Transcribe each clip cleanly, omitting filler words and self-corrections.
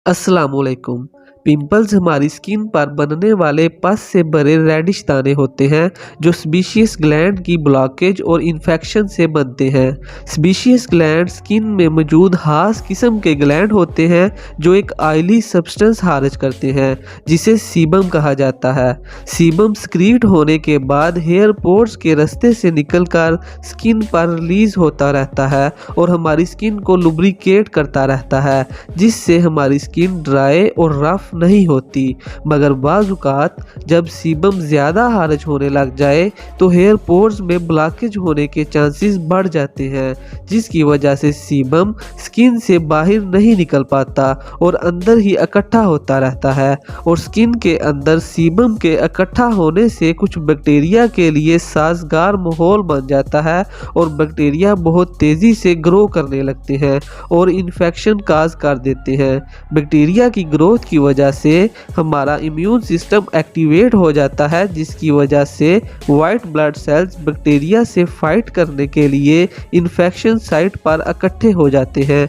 अस्सलामुअलैकुम। पिंपल्स हमारी स्किन पर बनने वाले पस से भरे रेडिश दाने होते हैं जो सीबेशियस ग्लैंड की ब्लॉकेज और इन्फेक्शन से बनते हैं। सीबेशियस ग्लैंड स्किन में मौजूद खास किस्म के ग्लैंड होते हैं जो एक ऑयली सब्सटेंस खारिज करते हैं जिसे सीबम कहा जाता है। सीबम सक्रीट होने के बाद हेयर पोर्स के रास्ते से निकलकर स्किन पर रिलीज होता रहता है और हमारी स्किन को लुब्रिकेट करता रहता है, जिससे हमारी स्किन ड्राई और रफ नहीं होती। मगर बाज़ औक़ात जब सीबम ज़्यादा खारिज होने लग जाए तो हेयर पोर्स में ब्लॉकेज होने के चांसेस बढ़ जाते हैं, जिसकी वजह से सीबम स्किन से बाहर नहीं निकल पाता और अंदर ही इकट्ठा होता रहता है। और स्किन के अंदर सीबम के इकट्ठा होने से कुछ बैक्टीरिया के लिए साजगार माहौल बन जाता है और बैक्टीरिया बहुत तेज़ी से ग्रो करने लगते हैं और इन्फेक्शन काज कर देते हैं। बैक्टीरिया की ग्रोथ की वजह से हमारा इम्यून सिस्टम एक्टिवेट हो जाता है, जिसकी वजह से वाइट ब्लड सेल्स बैक्टीरिया से फाइट करने के लिए इन्फेक्शन साइट पर इकट्ठे हो जाते हैं।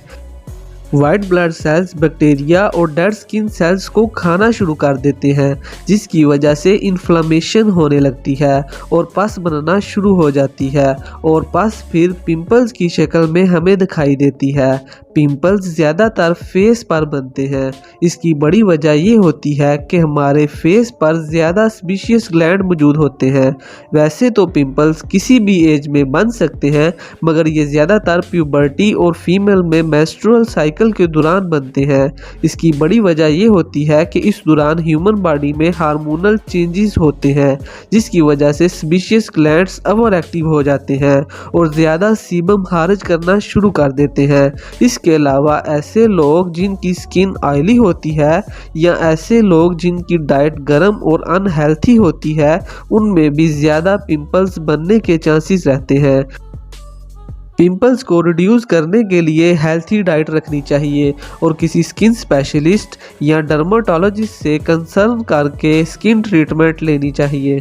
वाइट ब्लड सेल्स बैक्टीरिया और डेड स्किन सेल्स को खाना शुरू कर देते हैं, जिसकी वजह से इन्फ्लेमेशन होने लगती है और पस बनना शुरू हो जाती है और पस फिर पिंपल्स की शक्ल में हमें दिखाई देती है। पिंपल्स ज़्यादातर फेस पर बनते हैं। इसकी बड़ी वजह ये होती है कि हमारे फेस पर ज़्यादा सीबेशियस ग्लैंड मौजूद होते हैं। वैसे तो पिंपल्स किसी भी एज में बन सकते हैं, मगर ये ज़्यादातर प्यूबर्टी और फीमेल में मेंस्ट्रुअल साइकिल के दौरान बनते हैं। इसकी बड़ी वजह ये होती है कि इस दौरान ह्यूमन बॉडी में हार्मोनल चेंजेस होते हैं, जिसकी वजह से सीबेशियस ग्लैंड्स ओवर एक्टिव हो जाते हैं और ज़्यादा सीबम खारिज करना शुरू कर देते हैं। इसके अलावा ऐसे लोग जिनकी स्किन ऑयली होती है या ऐसे लोग जिनकी डाइट गर्म और अनहेल्थी होती है, उनमें भी ज़्यादा पिंपल्स बनने के चांसेस रहते हैं। पिंपल्स को रिड्यूस करने के लिए हेल्थी डाइट रखनी चाहिए और किसी स्किन स्पेशलिस्ट या डर्माटोलॉजिस्ट से कंसल्ट करके स्किन ट्रीटमेंट लेनी चाहिए।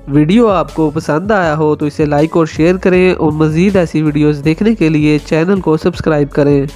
वीडियो आपको पसंद आया हो तो इसे लाइक और शेयर करें और मज़ीद ऐसी वीडियोस देखने के लिए चैनल को सब्सक्राइब करें।